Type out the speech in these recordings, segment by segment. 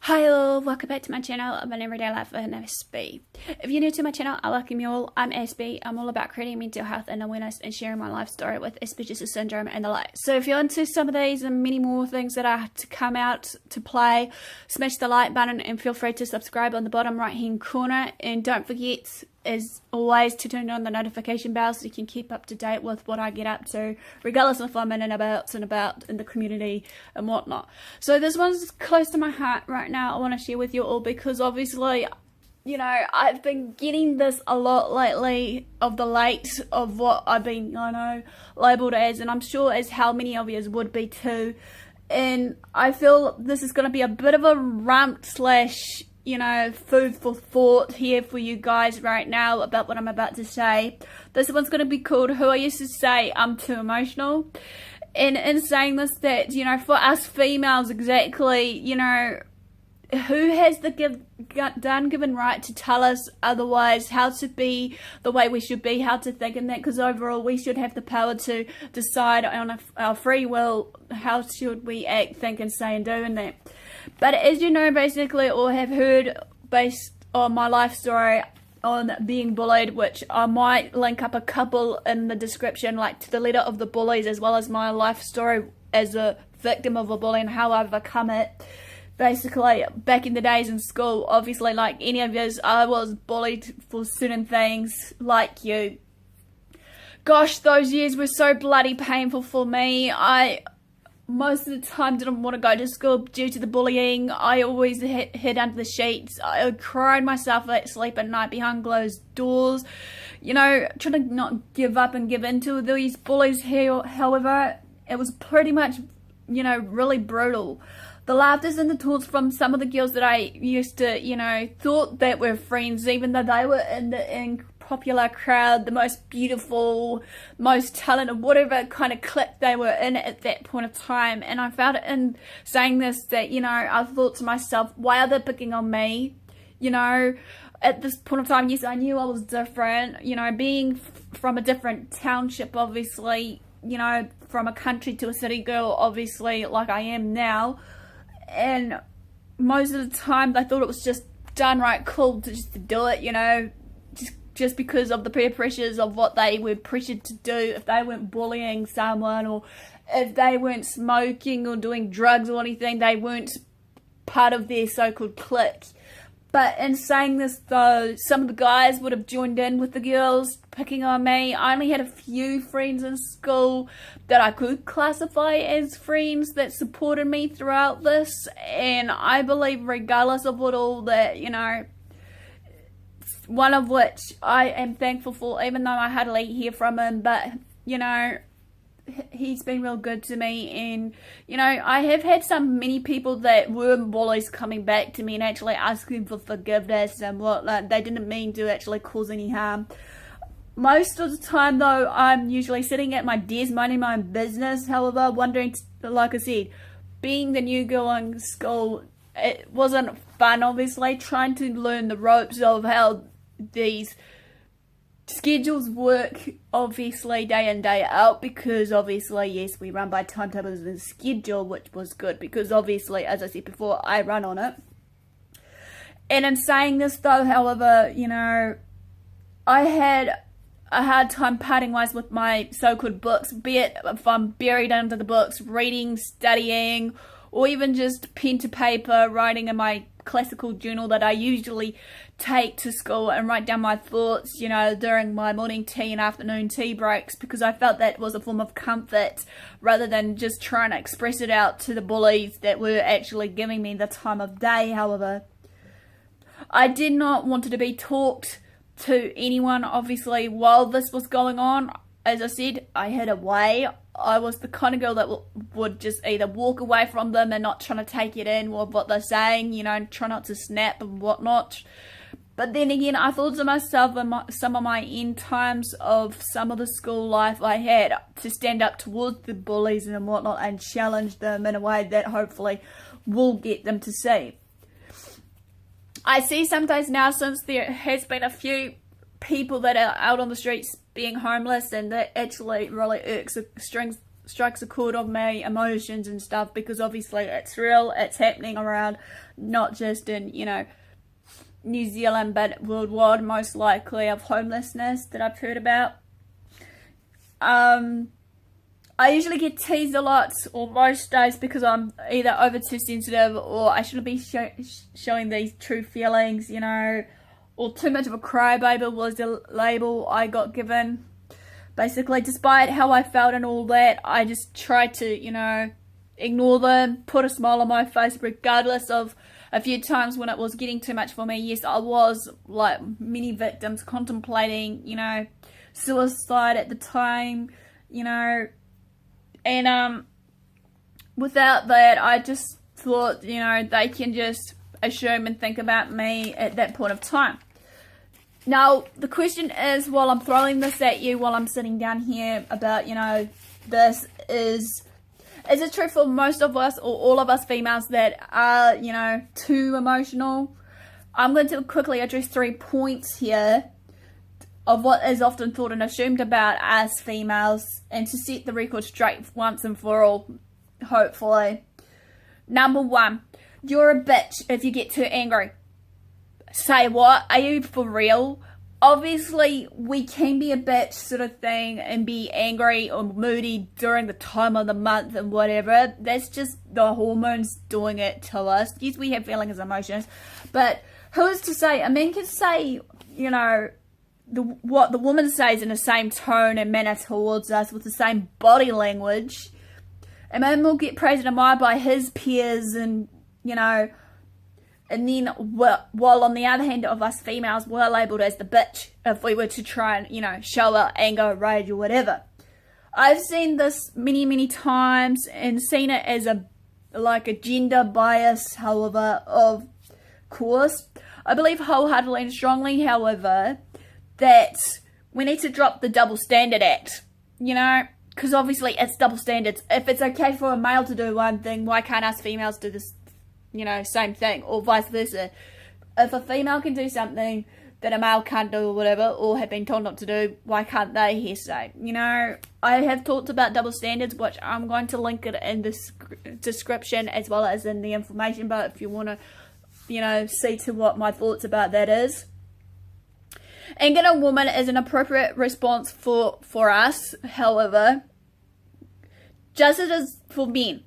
Hi all, welcome back to my channel of an everyday life with Aspie. If you're new to my channel, I welcome you all. I'm Aspie. I'm all about creating mental health and awareness and sharing my life story with Asperger's syndrome and the like. So if you're into some of these and many more things that are to come out to play, smash the like button and feel free to subscribe on the bottom right hand corner. And don't forget, as always, to turn on the notification bell so you can keep up to date with what I get up to, regardless if I'm in and about in the community and whatnot. So this one's close to my heart right now. I want to share with you all because obviously, you know, I've been getting this a lot lately of the late of what I've been, labelled as, and I'm sure as how many of you would be too. And I feel this is going to be a bit of a rump slash, food for thought here for you guys right now about what I'm about to say. This one's going to be called Who I Used to Say I'm Too Emotional. And in saying this, that, for us females exactly, who has the given right to tell us otherwise, how to be the way we should be, how to think and that, because overall we should have the power to decide on our free will, how should we act, think and say and do and that. But as you know, basically, or have heard based on my life story on being bullied, which I might link up a couple in the description, like to the letter of the bullies, as well as my life story as a victim of a bully and how I've overcome it. Basically, back in the days in school, obviously, like any of us, I was bullied for certain things, like you. Gosh, those years were so bloody painful for me. I most of the time didn't want to go to school due to the bullying. I always hid under the sheets. I cried myself to sleep at night behind closed doors. Trying to not give up and give in to these bullies here. However, it was pretty much, really brutal. The laughters and the taunts from some of the girls that I used to, thought that were friends, even though they were in the popular crowd, the most beautiful, most talented, whatever kind of clique they were in at that point of time. And I found it in saying this that, I thought to myself, why are they picking on me? At this point of time, yes, I knew I was different, being from a different township, obviously, from a country to a city girl, obviously, like I am now. And most of the time they thought it was just downright cool to just to do it, just because of the peer pressures of what they were pressured to do. If they weren't bullying someone, or if they weren't smoking or doing drugs or anything, they weren't part of their so-called clique. But in saying this though, some of the guys would have joined in with the girls picking on me. I only had a few friends in school that I could classify as friends that supported me throughout this. And I believe regardless of what all that, one of which I am thankful for, even though I hardly hear from him, but, he's been real good to me. And I have had many people that were bullies coming back to me and actually asking for forgiveness and whatnot. They didn't mean to actually cause any harm. Most of the time though, I'm usually sitting at my desk minding my own business. However, wondering, like I said, being the new girl in school, it wasn't fun, obviously, trying to learn the ropes of how these schedules work, obviously, day in, day out, because obviously, yes, we run by timetables and schedule, which was good, because obviously, as I said before, I run on it. And in saying this though, however, I had a hard time parting ways with my so-called books, be it if I'm buried under the books, reading, studying, or even just pen to paper, writing in my classical journal that I usually take to school and write down my thoughts, during my morning tea and afternoon tea breaks, because I felt that was a form of comfort rather than just trying to express it out to the bullies that were actually giving me the time of day. However, I did not want to be talked to anyone, obviously, while this was going on. As I said, I hid away. I was the kind of girl that would just either walk away from them and not trying to take it in with what they're saying, try not to snap and whatnot. But then again, I thought to myself in some of my end times of some of the school life I had, to stand up towards the bullies and whatnot and challenge them in a way that hopefully will get them to see. I see sometimes now, since there has been a few people that are out on the streets being homeless, and that actually really irks the strings strikes a chord of my emotions and stuff, because obviously it's real, it's happening around, not just in, you know, New Zealand, but worldwide, most likely, of homelessness that I've heard about. I usually get teased a lot, or most days, because I'm either over too sensitive, or I shouldn't be showing these true feelings, you know, or too much of a crybaby was the label I got given. Basically, despite how I felt and all that, I just tried to, you know, ignore them, put a smile on my face, regardless of a few times when it was getting too much for me. Yes, I was like many victims contemplating, you know, suicide at the time, you know, and without that, I just thought, you know, they can just assume and think about me at that point of time. Now, the question is, while I'm throwing this at you, while I'm sitting down here about, you know, this is it true for most of us, or all of us females, that are, you know, too emotional? I'm going to quickly address 3 points here of what is often thought and assumed about us females, and to set the record straight once and for all, hopefully. Number 1, you're a bitch if you get too angry. Say what? Are you for real? Obviously, we can be a bitch sort of thing and be angry or moody during the time of the month and whatever. That's just the hormones doing it to us. Yes, we have feelings and emotions, but who's to say? A man can say, you know, what the woman says in the same tone and manner towards us, with the same body language. A man will get praised and admired by his peers, and, you know, and then while on the other hand of us females, we're labelled as the bitch if we were to try and, you know, show our anger, rage, or whatever. I've seen this many, many times, and seen it as a gender bias, however, of course. I believe wholeheartedly and strongly, however, that we need to drop the double standard act, you know, because obviously it's double standards. If it's okay for a male to do one thing, why can't us females do this, you know, same thing, or vice versa? If a female can do something that a male can't do, or whatever, or have been told not to do, why can't they here say? You know, I have talked about double standards, which I'm going to link it in the description as well as in the information, but if you want to, you know, see to what my thoughts about that is. Angering a woman is an appropriate response for us, however, just as it is for men.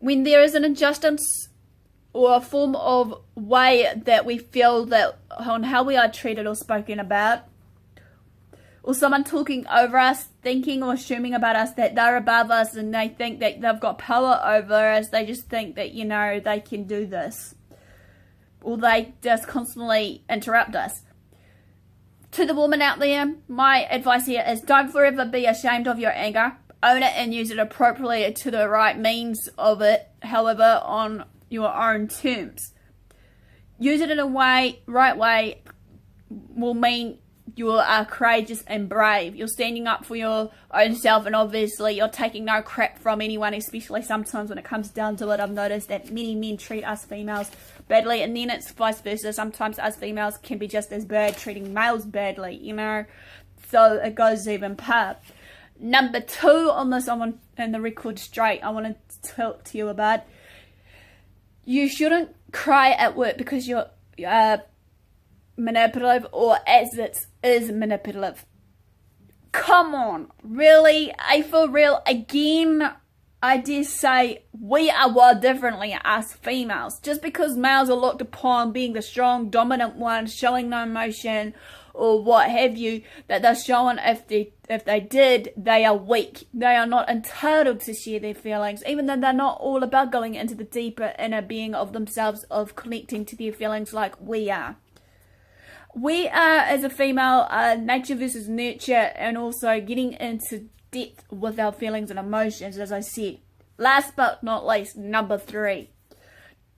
When there is an injustice or a form of way that we feel that on how we are treated or spoken about, or someone talking over us, thinking or assuming about us that they're above us and they think that they've got power over us, they just think that, you know, they can do this, or they just constantly interrupt us. To the woman out there, my advice here is, don't forever be ashamed of your anger. Own it and use it appropriately to the right means of it, however, on your own terms. Use it in a right way will mean you are courageous and brave. You're standing up for your own self, and obviously you're taking no crap from anyone, especially sometimes when it comes down to it. I've noticed that many men treat us females badly, and then it's vice versa. Sometimes us females can be just as bad treating males badly, you know, so it goes even par. Number 2 on this, I want, in the record straight, I want to talk to you about, you shouldn't cry at work because you're manipulative, or as it is manipulative. Come on, really? I feel real. Again, I dare say we are wired differently as females. Just because males are looked upon being the strong, dominant one, showing no emotion or what have you, that they're showing if they did, they are weak. They are not entitled to share their feelings, even though they're not all about going into the deeper inner being of themselves, of connecting to their feelings like we are. We are, as a female, nature versus nurture, and also getting into depth with our feelings and emotions, as I said. Last but not least, number 3.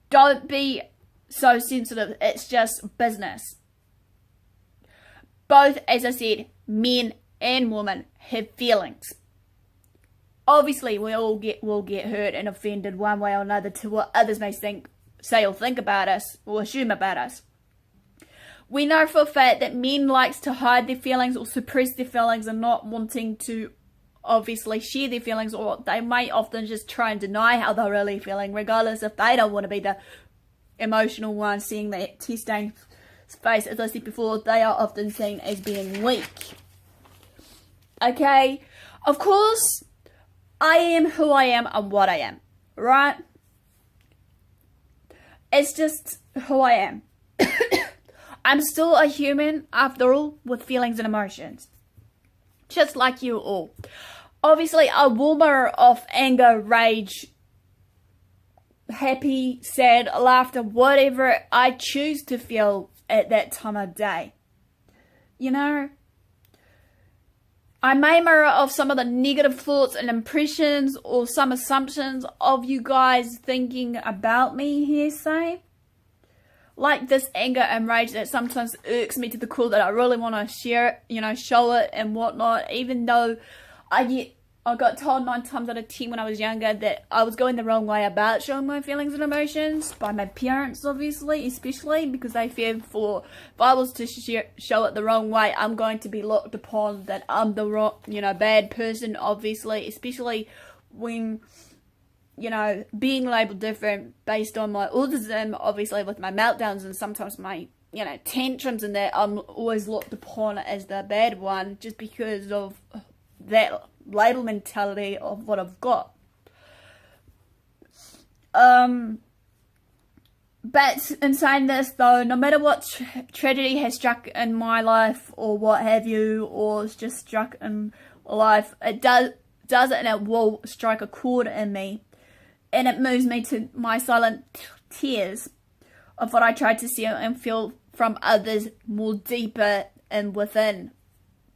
Don't be so sensitive. It's just business. Both, as I said, men and women have feelings. Obviously, we all will get hurt and offended one way or another to what others may say or think about us, or assume about us. We know for a fact that men likes to hide their feelings or suppress their feelings, and not wanting to obviously share their feelings, or they may often just try and deny how they're really feeling, regardless if they don't want to be the emotional one seeing that tear stained face. As I said before, they are often seen as being weak. Okay, of course, I am who I am and what I am, right? It's just who I am. I'm still a human, after all, with feelings and emotions. Just like you all. Obviously, a warmer of anger, rage, happy, sad, laughter, whatever I choose to feel at that time of day. You know, I may mirror of some of the negative thoughts and impressions or some assumptions of you guys thinking about me here, say. Like this anger and rage that sometimes irks me to the core, that I really want to share it, you know, show it and whatnot, even though I got told 9 times out of 10 when I was younger that I was going the wrong way about showing my feelings and emotions by my parents, obviously, especially because they feared for if I was to show it the wrong way, I'm going to be looked upon that I'm the wrong, you know, bad person, obviously, especially when, you know, being labelled different based on my autism, obviously with my meltdowns and sometimes my, you know, tantrums and that, I'm always looked upon as the bad one just because of that label mentality of what I've got. But in saying this though, no matter what tragedy has struck in my life or what have you, or it's just struck in life, it does it, and it will strike a chord in me. And it moves me to my silent tears of what I try to see and feel from others more deeper and within.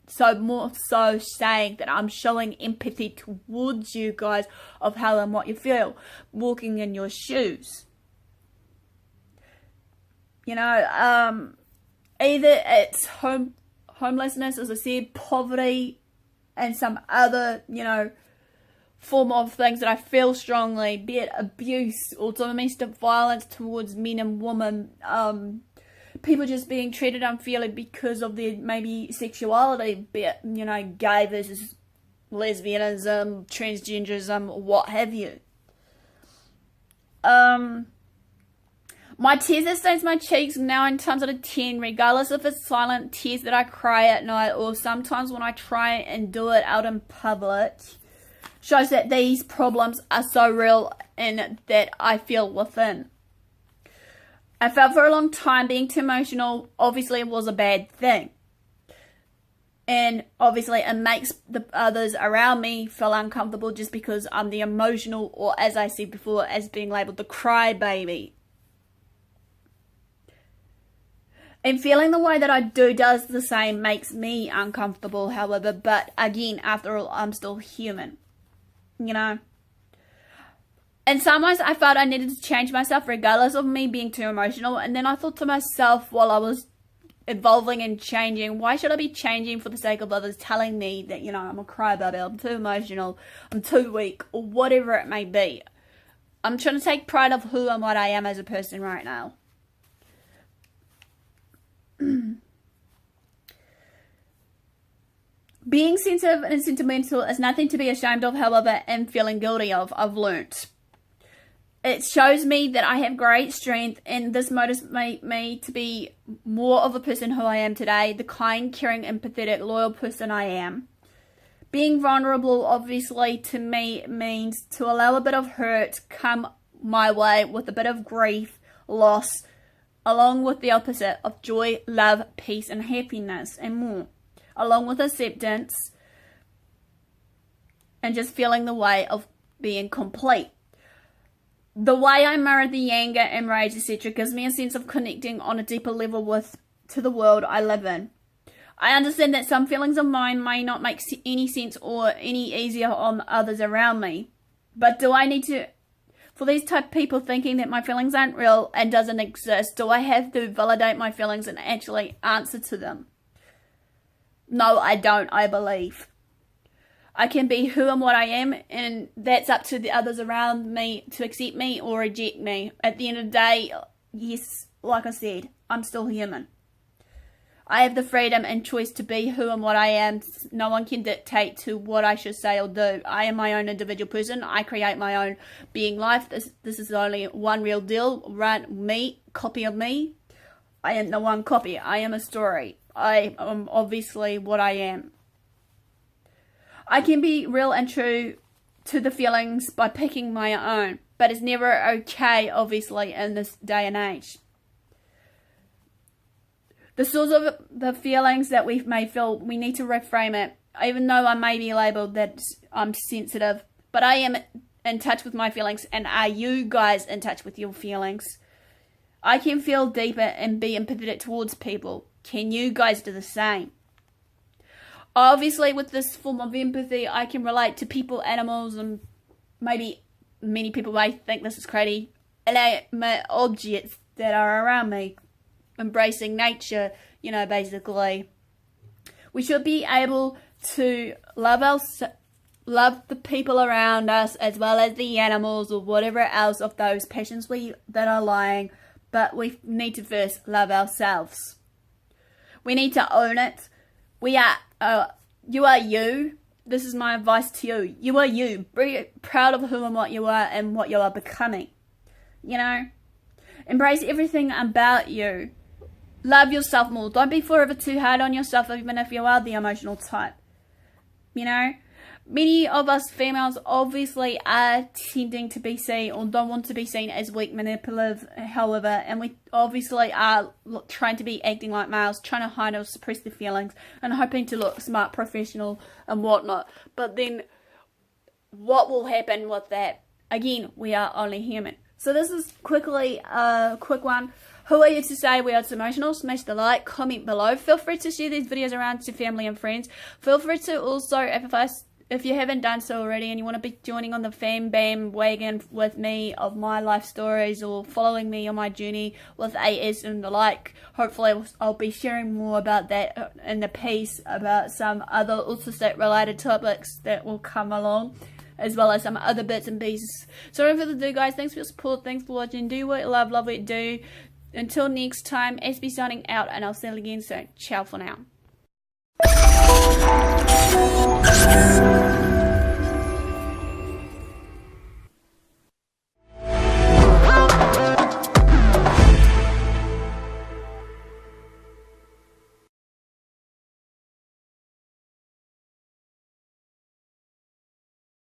So more so saying that I'm showing empathy towards you guys of how and what you feel, walking in your shoes. You know, either it's homelessness, as I said, poverty, and some other, you know, form of things that I feel strongly, be it abuse or domestic violence towards men and women, people just being treated unfairly because of their maybe sexuality, be it, you know, gay versus lesbianism, transgenderism, what have you. My tears that stains my cheeks 9 times out of 10, regardless if it's silent tears that I cry at night or sometimes when I try and do it out in public, shows that these problems are so real and that I feel within. I felt for a long time being too emotional, obviously it was a bad thing. And obviously it makes the others around me feel uncomfortable just because I'm the emotional, or as I said before, as being labelled the crybaby. And feeling the way that I do does the same makes me uncomfortable, however, but again, after all, I'm still human. You know, in some ways I felt I needed to change myself regardless of me being too emotional, and then I thought to myself while I was evolving and changing, why should I be changing for the sake of others telling me that, you know, I'm a crybaby, I'm too emotional, I'm too weak, or whatever it may be. I'm trying to take pride of who and what I am as a person right now. Being sensitive and sentimental is nothing to be ashamed of, however, and feeling guilty of, I've learnt. It shows me that I have great strength, and this motivates me to be more of a person who I am today, the kind, caring, empathetic, loyal person I am. Being vulnerable, obviously, to me means to allow a bit of hurt come my way with a bit of grief, loss, along with the opposite of joy, love, peace, and happiness, and more. Along with acceptance and just feeling the way of being complete. The way I mirror the anger and rage, etc., gives me a sense of connecting on a deeper level to the world I live in. I understand that some feelings of mine may not make any sense or any easier on others around me. But do I need to, for these type of people thinking that my feelings aren't real and doesn't exist, do I have to validate my feelings and actually answer to them? No, I don't, I believe. I can be who and what I am, and that's up to the others around me to accept me or reject me. At the end of the day, yes, like I said, I'm still human. I have the freedom and choice to be who and what I am. No one can dictate to what I should say or do. I am my own individual person. I create my own being life. This is only one real deal. Run me, copy of me. I am the one copy. I am a story. I am obviously what I am. I can be real and true to the feelings by picking my own, but it's never okay, obviously, in this day and age. The source of the feelings that we may feel, we need to reframe it. Even though I may be labelled that I'm sensitive, but I am in touch with my feelings, and are you guys in touch with your feelings? I can feel deeper and be empathetic towards people. Can you guys do the same? Obviously, with this form of empathy, I can relate to people, animals, and maybe many people may think this is crazy, inanimate objects that are around me. Embracing nature, you know, basically. We should be able to love the people around us as well as the animals or whatever else of those passions that are lying, but we need to first love ourselves. We need to own it. You are you. This is my advice to you. You are you. Be proud of who and what you are and what you are becoming. You know? Embrace everything about you. Love yourself more. Don't be forever too hard on yourself, even if you are the emotional type. You know? Many of us females obviously are tending to be seen or don't want to be seen as weak, manipulative, however, and we obviously are trying to be acting like males, trying to hide or suppress their feelings and hoping to look smart, professional and whatnot. But then what will happen with that? Again, we are only human. So this is quickly a quick one. Who are you to say we are too emotional? Smash the like, comment below. Feel free to share these videos around to family and friends. Feel free to also, if you haven't done so already and you want to be joining on the fam bam wagon with me of my life stories or following me on my journey with AS and the like, hopefully I'll be sharing more about that in the piece about some other autistic related topics that will come along, as well as some other bits and pieces. So without further ado, guys, thanks for your support, thanks for watching. Do what you love what you do. Until next time, Aspie signing out, and I'll see you again soon. Ciao for now.